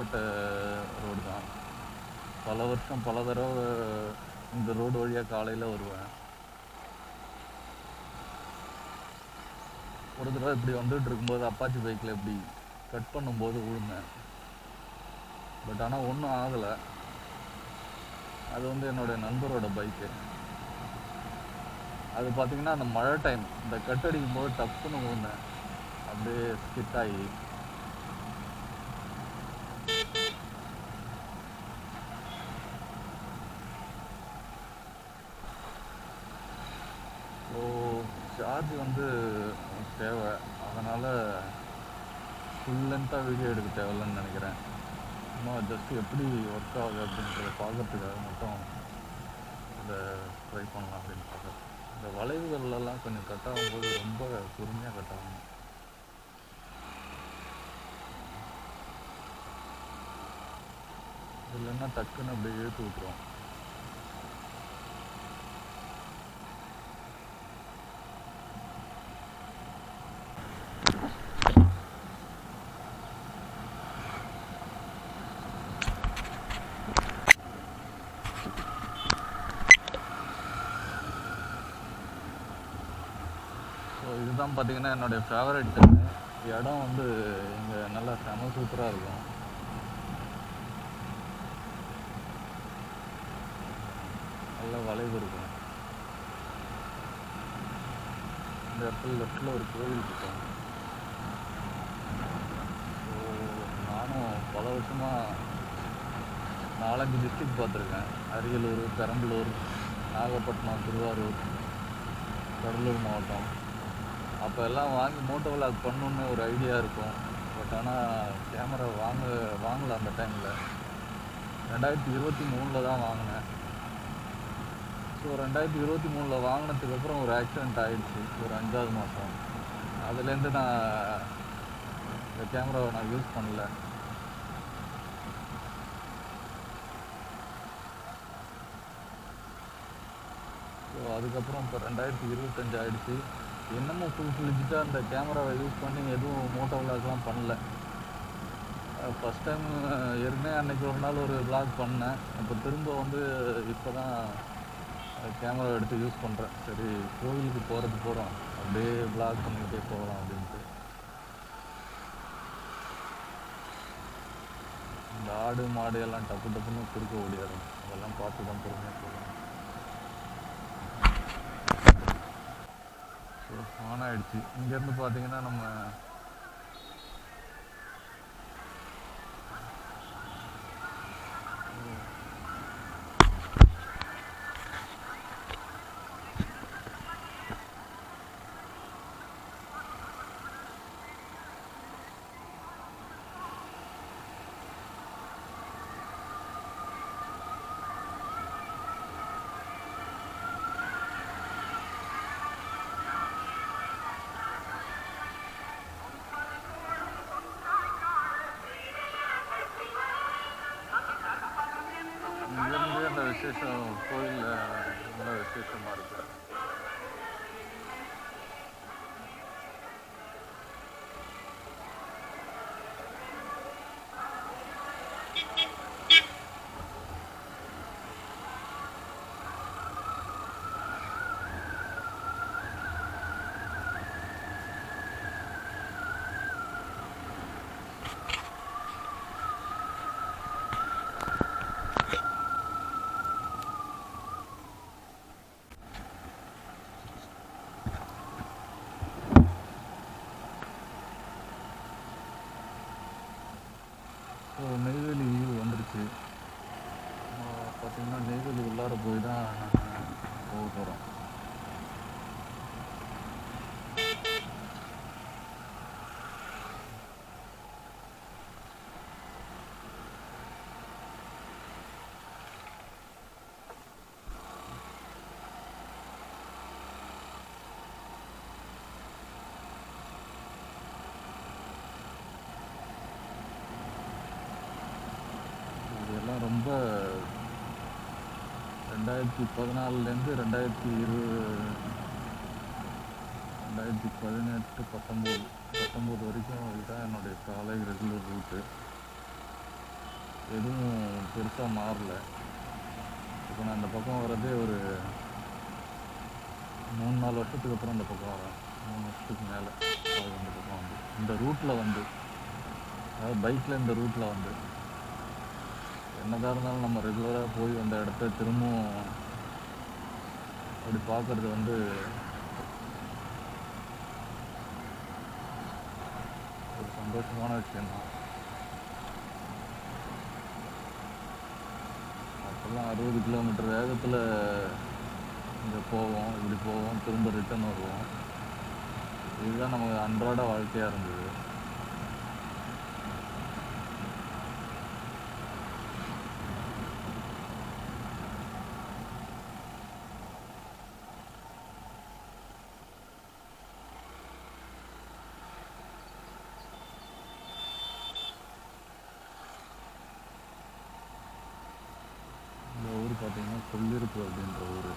பழக்கப்பட்ட ரோடு தான். பல வருஷம் பல தடவை இந்த ரோடு வழியாக காலையில் வருவேன். ஒரு தடவை இப்படி வந்துட்டு இருக்கும்போது அப்பாச்சி பைக்கில் இப்படி கட் பண்ணும்போது விழுந்தேன். பட் ஆனால் ஒன்றும் ஆகலை. அது வந்து என்னுடைய நண்பரோட பைக்கு. அது பார்த்தீங்கன்னா அந்த மழை டைம் இந்த கட் அடிக்கும் போது டப்புன்னு விழுந்தேன். அப்படியே ஸ்கிட் ஆகி சார்ஜ் வந்து தேவை. அதனால் ஃபுல் லென்த்தாக வீடியோ எடுக்க தேவையில்லைன்னு நினைக்கிறேன். இன்னும் ஜஸ்ட் எப்படி ஒர்க் ஆகுது அப்படின்றத பார்க்கறதுக்காக மட்டும் இதை ட்ரை பண்ணலாம் அப்படின்னு பார்க்குறேன். இந்த வளைவுகள்லாம் கொஞ்சம் கட் ஆகும்போது ரொம்ப பொறுமையாக கட் ஆகணும். இல்லைன்னா டக்குன்னு அப்படியே இழுத்து விட்டுரும். இதுதான் பார்த்தீங்கன்னா என்னுடைய ஃபேவரட் இடம். வந்து இங்கே நல்லா செம சூப்பராக இருக்கும். நல்ல வளைவு இருக்கும். இந்த இடத்துல லெஃப்டில் ஒரு கோவில் இருக்கும். ஸோ நானும் பல வருஷமாக 4-5 டிஸ்ட்ரிக்ட் பார்த்துருக்கேன். அரியலூர், பெரம்பலூர், நாகப்பட்டினம், திருவாரூர், கடலூர் மாவட்டம். அப்போ எல்லாம் வாங்கி மோட்டோ விளாக் பண்ணணுன்னு ஒரு ஐடியா இருக்கும். பட் ஆனால் கேமரா வாங்கலை அந்த டைமில். 2023 தான் வாங்கினேன். ஸோ 2023 வாங்கினதுக்கப்புறம் ஒரு ஆக்சிடெண்ட் ஆகிடுச்சு ஒரு 5வது மாதம். அதுலேருந்து நான் இந்த கேமராவை நான் யூஸ் பண்ணல. ஸோ அதுக்கப்புறம் இப்போ 2025 ஆகிடுச்சு. இன்னமும் ஃபுல்ஃபில்ஜாக அந்த கேமராவை யூஸ் பண்ணி எதுவும் மோட்டோ விளாக்லாம் பண்ணல. ஃபஸ்ட் டைம் ஏற்கனவே அன்றைக்கி ஒரு நாள் ஒரு விளாக் பண்ணேன். இப்போ திரும்ப வந்து இப்போ தான் கேமரா எடுத்து யூஸ் பண்ணுறேன். சரி கோவிலுக்கு போகிறோம் அப்படியே விளாக் பண்ணிக்கிட்டே போகலாம் அப்படின்ட்டு. இந்த ஆடு மாடு எல்லாம் டப்பு டப்புன்னு குறுக்க முடியாது. அதெல்லாம் பார்த்து தான் பொறுமையாக போகலாம். ஆன் ஆகிடுச்சு. இங்கேருந்து பார்த்தீங்கன்னா நம்ம அந்த விசேஷம் கோயிலில் நல்ல விசேஷமாக இருக்குது. நெய்வேலி வியூ வந்துருச்சு. பார்த்திங்கன்னா நெய்வேலி உள்ளார போய் தான் நாங்கள் போக போகிறோம். இதெல்லாம் ரொம்ப 2014லேருந்து 2018-19 வரைக்கும் இதுதான் என்னுடைய காலை ரெகுலர் ரூட்டு. எதுவும் பெருசாக மாறல. இப்போ நான் இந்த பக்கம் வர்றதே ஒரு 3-4 வருஷத்துக்கு அப்புறம் இந்த பக்கம் வரேன். 3 வருஷத்துக்கு மேலே அது இந்த பக்கம் வந்து இந்த ரூட்டில் வந்து, அதாவது பைக்கில் இந்த ரூட்டில் வந்து என்னதான் இருந்தாலும் நம்ம ரெகுலராக போய் அந்த இடத்த திரும்பவும் அப்படி பார்க்குறது வந்து ஒரு சந்தோஷமான விஷயந்தான். அப்போல்லாம் 60 கிலோமீட்டர் வேகத்தில் இங்கே போவோம், இப்படி போவோம், திரும்ப ரிட்டர்ன் வருவோம். இதுதான் நமக்கு அன்றாட வாழ்க்கையாக இருந்தது. இந்த ஊர் பார்த்தீங்கன்னா கொல்லிருப்பு அப்படின்ற ஊர்.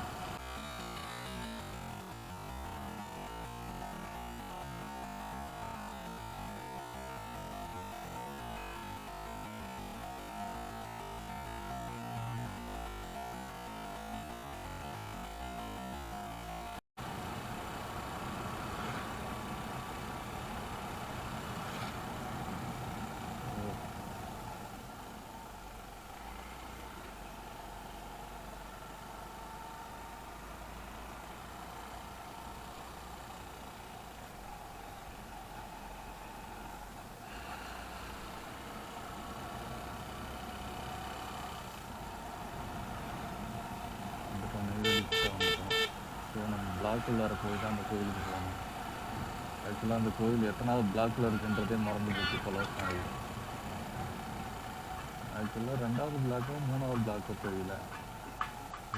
பிளாக்குள்ளார போய் தான் அந்த கோயிலுக்கு போகணும். ஆக்சுவலாக அந்த கோயில் எத்தனாவது பிளாக்கில் இருக்குன்றதே மறந்து போச்சு பல வருஷம் ஆகுது. ஆக்சுவலாக 2வது பிளாக்கோ 3வது பிளாக்கோ தெரியல.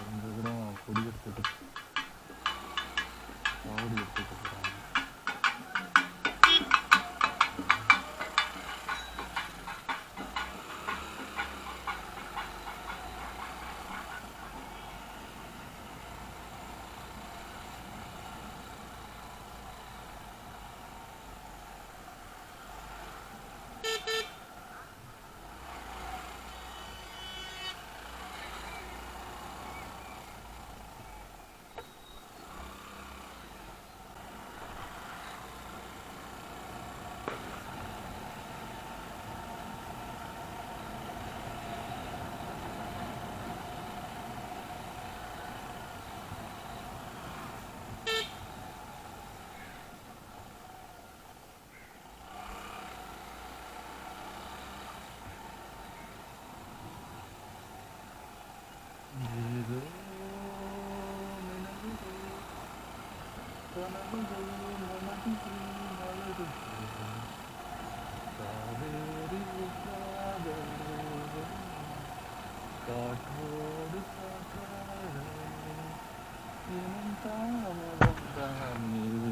இங்கே கூட கொடி எடுத்துட்டு காவடி எடுத்துட்டு போகிறாங்க. ஏதோ கனவுகள் மனதில் மலருது. காவேரி காதலோடு காற்றோடு காற்றாட எனும் தாமதம் தான் இது.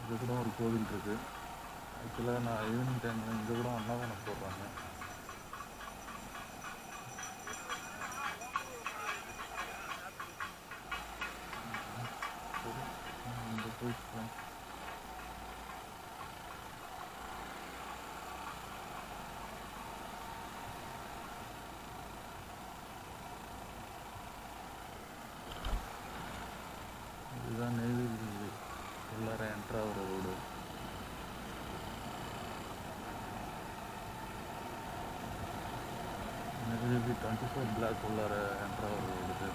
இது கூட ஒரு கோவில் இருக்கு. ஆக்சுவலாக நான் ஈவினிங் டைமில் இங்கே கூட அன்னதானம் போடுறாங்க. இங்கே போயிட்டு இதுதான் நெய்வேலி உள்ளார என்ட்ரு ஆகிற ரோடு. நெய்வேலி 24 பிளாக் உள்ளார என்ட்ரு ஆகிற ரோடு இது.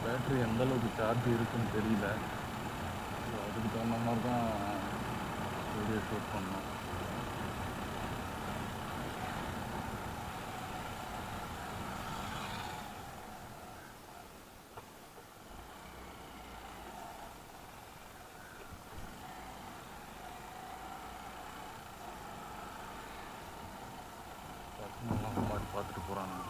பேட்ரி எந்த அளவுக்கு சார்ஜ் இருக்குன்னு தெரியல. அதுக்கு தகுந்த மாதிரி தான் வீடியோ ஷூட் பண்ணோம். நல்லா மாதிரி பார்த்துட்டு போகிறானுங்க.